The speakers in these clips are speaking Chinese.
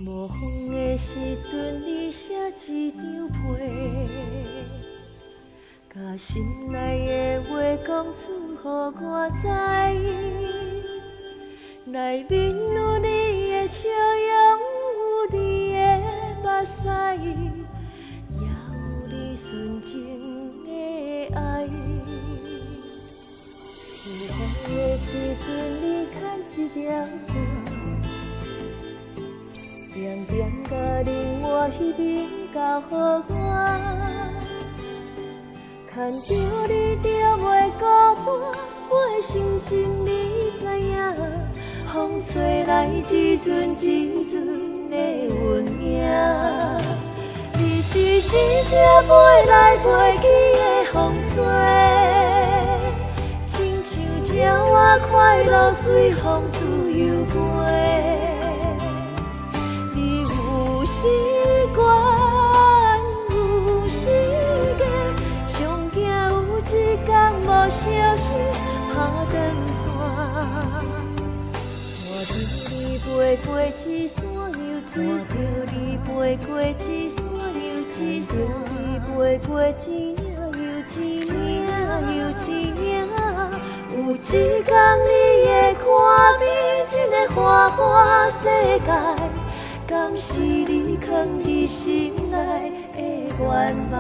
无风的时阵，你写一张被，甲心内的话讲出，予我知。内面有你的笑容，有你的目屎，也有你纯情的爱。有风的时阵，你牵一条线。点点甲令我彼边交予我，牵着你就袂孤单，我的心情你知影。风吹来一阵一阵的温影，你是一只飞来飞去的风吹，亲像鸟仔快乐随风自由飞。时关有时间，上惊有一天无消息打断线。看着你飞过一山又一山，看着你飞过一山又一山，飞过一领又一领又一领。有一天你会看见这个花花世界。敢是你藏伫心内的愿望？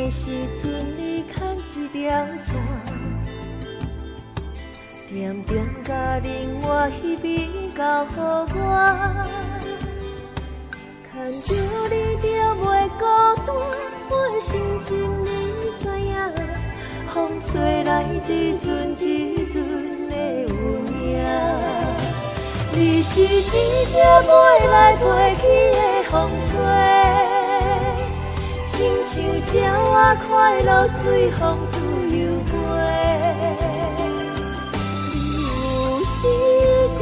时阵，你牵一条线，点点甲令我彼边交予我，牵着你就袂孤单，我的心情你知影。风吹来一阵一阵的温影，你是一只飞来飞去的风吹。亲像鸟仔快乐随风自由飞，你有时有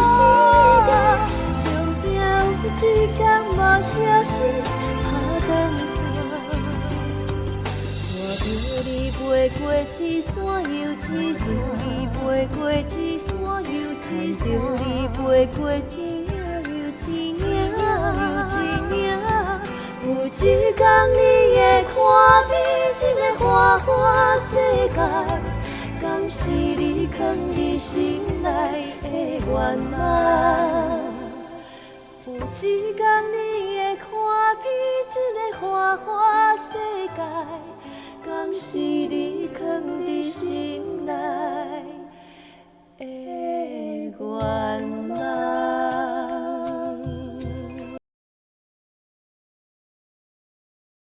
时间，上惊有一天无消息打断线。看着你飞过一山又一山，你飞过一山又一山，你飞过一领又一领又一领。有一天你会看见这个花花世界，敢是你藏伫心内的愿望？有一天你会看见这个花花世界，敢是你藏伫心内的